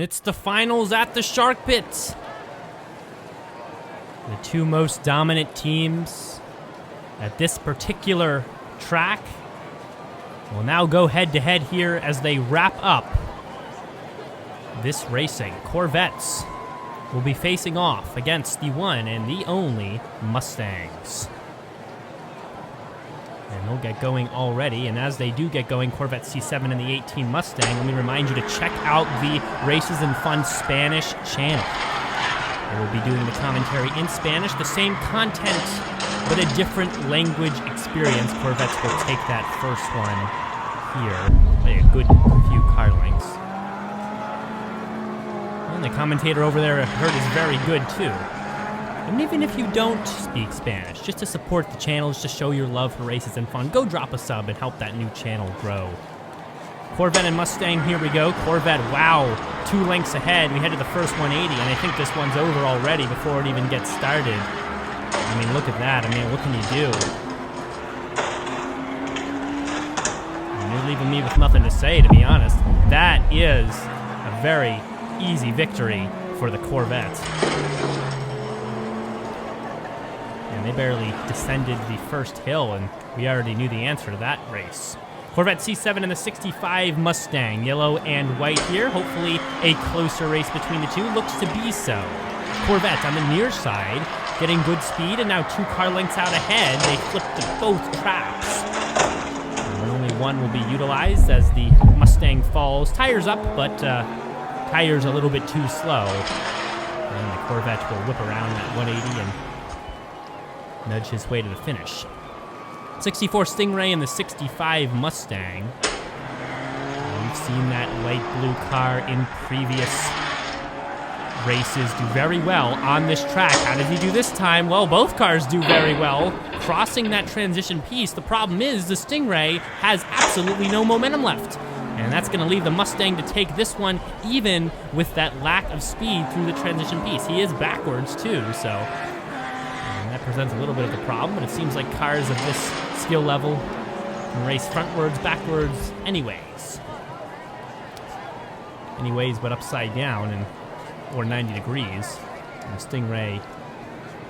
it's the finals at the Shark Pit. The two most dominant teams at this particular track will now go head-to-head here as they wrap up this racing. Corvettes will be facing off against the one and the only Mustangs. And they'll get going already, and as they do get going, Corvette C7 and the 18 Mustang, let me remind you to check out the Races and Fun Spanish channel. They will be doing the commentary in Spanish, the same content, but a different language experience. Corvettes will take that first one here by a good few car lengths. And the commentator over there, I heard, is very good too. And even if you don't speak Spanish, just to support the channel, just to show your love for Races and Fun, go drop a sub and help that new channel grow. Corvette and Mustang, here we go. Corvette, wow, 2 lengths ahead. We headed the first 180, and I think this one's over already before it even gets started. I mean, look at that. I mean, what can you do? And you're leaving me with nothing to say, to be honest. That is a very easy victory for the Corvette. And they barely descended the first hill, and we already knew the answer to that race. Corvette C7 and the 65 Mustang, yellow and white here. Hopefully a closer race between the two. Looks to be so. Corvette on the near side, getting good speed, and now 2 car lengths out ahead. They flipped to both traps. And only one will be utilized as the Mustang falls. Tires up, but tires a little bit too slow. And the Corvette will whip around that 180 and nudge his way to the finish. 64 Stingray and the 65 Mustang. We've seen that light blue car in previous races do very well on this track. How did he do this time? Well, both cars do very well. Crossing that transition piece. The problem is the Stingray has absolutely no momentum left. And that's going to leave the Mustang to take this one even with that lack of speed through the transition piece. He is backwards too, so that presents a little bit of a problem, but it seems like cars of this skill level can race frontwards, backwards, anyways, but upside down or 90 degrees. And the Stingray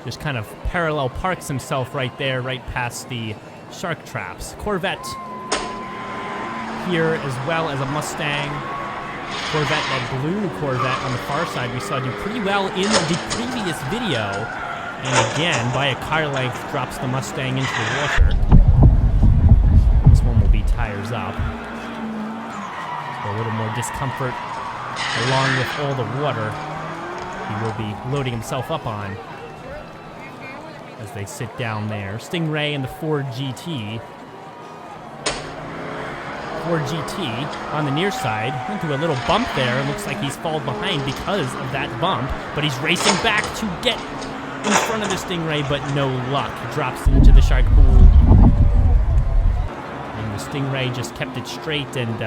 just kind of parallel parks himself right there, right past the shark traps. Corvette here as well as a Mustang. Corvette, that blue Corvette on the far side we saw do pretty well in the previous video. And again, by a car length, drops the Mustang into the water. This one will be tires up. So a little more discomfort along with all the water he will be loading himself up on as they sit down there. Stingray and the Ford GT. Ford GT on the near side. Went through a little bump there. Looks like he's fallen behind because of that bump. But he's racing back to get in front of the Stingray, but no luck. He drops into the shark pool. And the Stingray just kept it straight and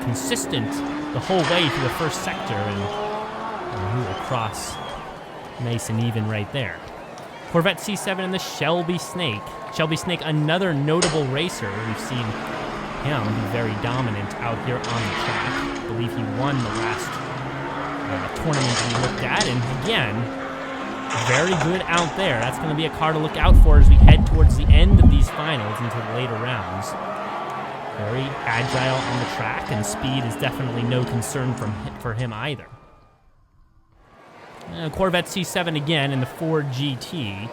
consistent the whole way through the first sector, and he will cross nice and even right there. Corvette C7 and the Shelby Snake. Shelby Snake, another notable racer. We've seen him be very dominant out here on the track. I believe he won the last tournament we looked at, and again, very good out there. That's going to be a car to look out for as we head towards the end of these finals into the later rounds. Very agile on the track, and speed is definitely no concern for him either. Corvette C7 again in the Ford GT.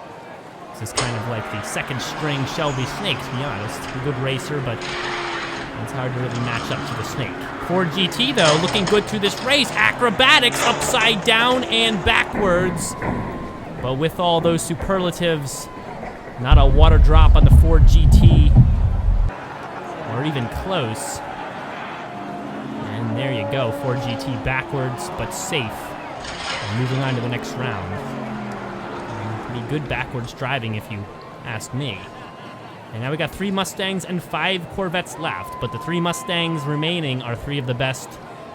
This is kind of like the second string Shelby Snake, to be honest. A good racer, but it's hard to really match up to the Snake. Ford GT, though, looking good through this race. Acrobatics upside down and backwards. But with all those superlatives, not a water drop on the Ford GT, or even close. And there you go, Ford GT backwards, but safe. And moving on to the next round. Pretty good backwards driving, if you ask me. And now we got 3 Mustangs and 5 Corvettes left, but the 3 Mustangs remaining are 3 of the best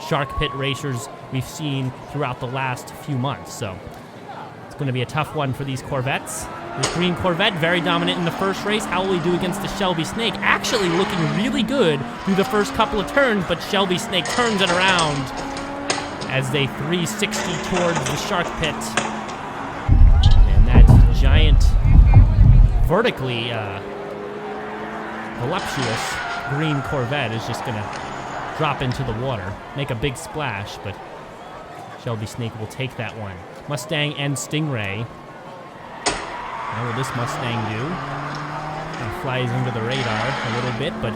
Shark Pit racers we've seen throughout the last few months, so it's going to be a tough one for these Corvettes. This green Corvette, very dominant in the first race. How will he do against the Shelby Snake? Actually looking really good through the first couple of turns, but Shelby Snake turns it around as they 360 towards the shark pit. And that giant, vertically voluptuous green Corvette is just gonna drop into the water, make a big splash, but Shelby Snake will take that one. Mustang and Stingray. What will this Mustang do? It flies under the radar a little bit, but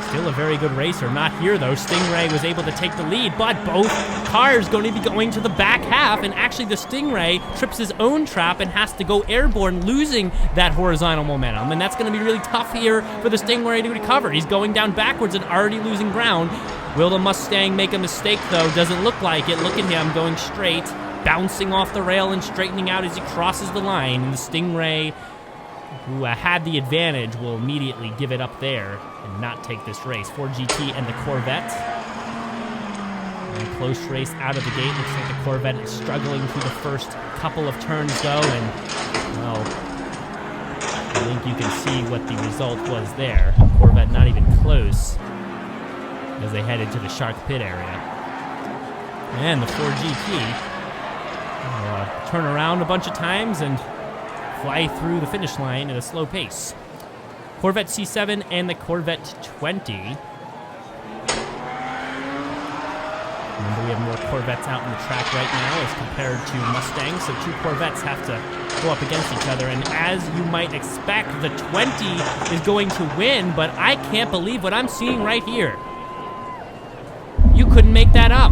still a very good racer. Not here, though. Stingray was able to take the lead, but both cars going to be going to the back half, and actually the Stingray trips his own trap and has to go airborne, losing that horizontal momentum, and that's going to be really tough here for the Stingray to recover. He's going down backwards and already losing ground. Will the Mustang make a mistake, though? Doesn't look like it. Look at him going straight, bouncing off the rail and straightening out as he crosses the line. And the Stingray, who had the advantage, will immediately give it up there and not take this race. Ford GT and the Corvette. And a close race out of the gate. Looks like the Corvette is struggling through the first couple of turns, though, and, well, I think you can see what the result was there. Corvette not even close as they head into the shark pit area. And the Ford GT will turn around a bunch of times and fly through the finish line at a slow pace. Corvette C7 and the Corvette 20. Remember, we have more Corvettes out on the track right now as compared to Mustangs, so two Corvettes have to go up against each other, and as you might expect, the 20 is going to win, but I can't believe what I'm seeing right here. You couldn't make that up.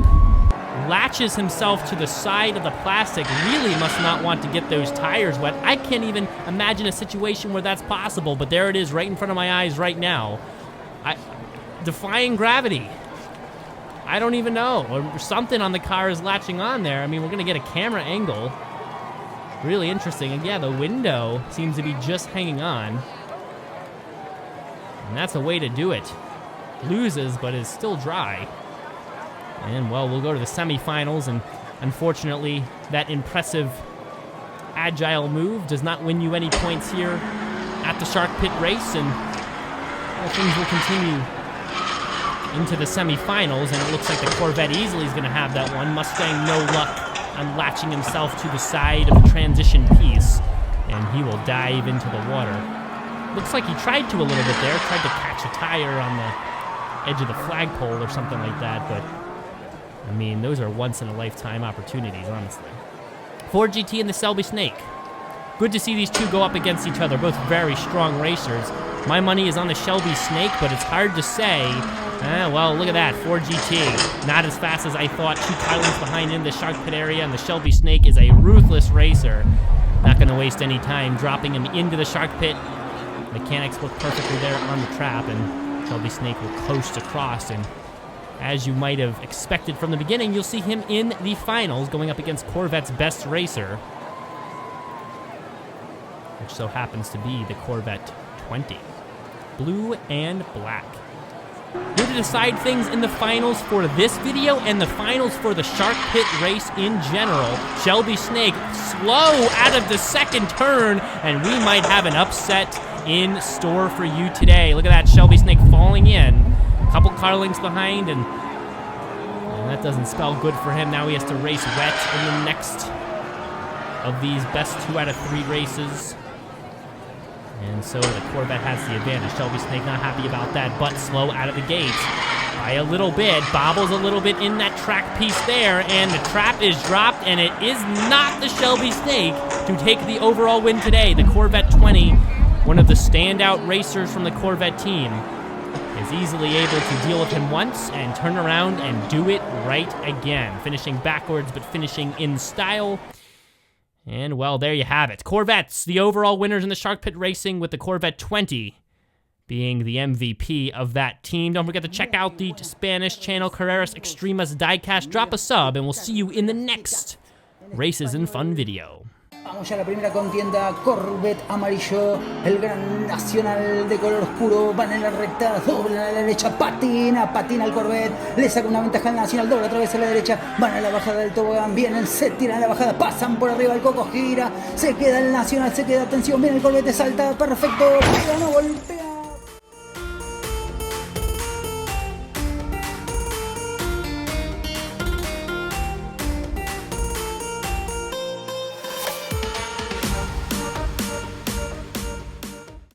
Latches himself to the side of the plastic, really must not want to get those tires wet. I can't even imagine a situation where that's possible, but there it is right in front of my eyes right now. Defying gravity. I don't even know. Or something on the car is latching on there. I mean, we're gonna get a camera angle. Really interesting. And yeah, the window seems to be just hanging on. And that's a way to do it. Loses, but is still dry. And, well, we'll go to the semifinals, and unfortunately, that impressive agile move does not win you any points here at the Shark Pit race, and well, things will continue into the semifinals, and it looks like the Corvette easily is going to have that one. Mustang, no luck on latching himself to the side of the transition piece, and he will dive into the water. Looks like he tried to a little bit there, tried to catch a tire on the edge of the flagpole or something like that, but I mean, those are once-in-a-lifetime opportunities, honestly. Ford GT and the Shelby Snake. Good to see these two go up against each other, both very strong racers. My money is on the Shelby Snake, but it's hard to say. Well, look at that, Ford GT. Not as fast as I thought, 2 car lengths behind in the Shark Pit area, and the Shelby Snake is a ruthless racer. Not going to waste any time dropping him into the Shark Pit. Mechanics work perfectly there on the trap, and Shelby Snake will coast across, and as you might have expected from the beginning, you'll see him in the finals going up against Corvette's best racer, which so happens to be the Corvette 20. Blue and black. Here to decide things in the finals for this video and the finals for the Shark Pit race in general. Shelby Snake slow out of the second turn, and we might have an upset in store for you today. Look at that, Shelby Snake falling in. Couple car lengths behind, and that doesn't spell good for him. Now he has to race wet in the next of these best 2 out of 3 races. And so the Corvette has the advantage. Shelby Snake not happy about that, but slow out of the gate by a little bit. Bobbles a little bit in that track piece there, and the trap is dropped, and it is not the Shelby Snake to take the overall win today. The Corvette 20, one of the standout racers from the Corvette team, is easily able to deal with him once and turn around and do it right again. Finishing backwards, but finishing in style. And, well, there you have it. Corvettes, the overall winners in the Shark Pit racing, with the Corvette 20 being the MVP of that team. Don't forget to check out the Spanish channel, Carreras, Extremas, Diecast. Drop a sub, and we'll see you in the next Races and Fun video. Vamos ya a la primera contienda, Corvette amarillo, el gran nacional de color oscuro, van en la recta, dobla a la derecha, patina el Corvette, le saca una ventaja al nacional, dobla otra vez a la derecha, van a la bajada del tobogán, vienen, se tiran a la bajada, pasan por arriba, el coco gira, se queda el nacional, se queda, atención, viene el Corvette, salta, perfecto, pega, no golpea.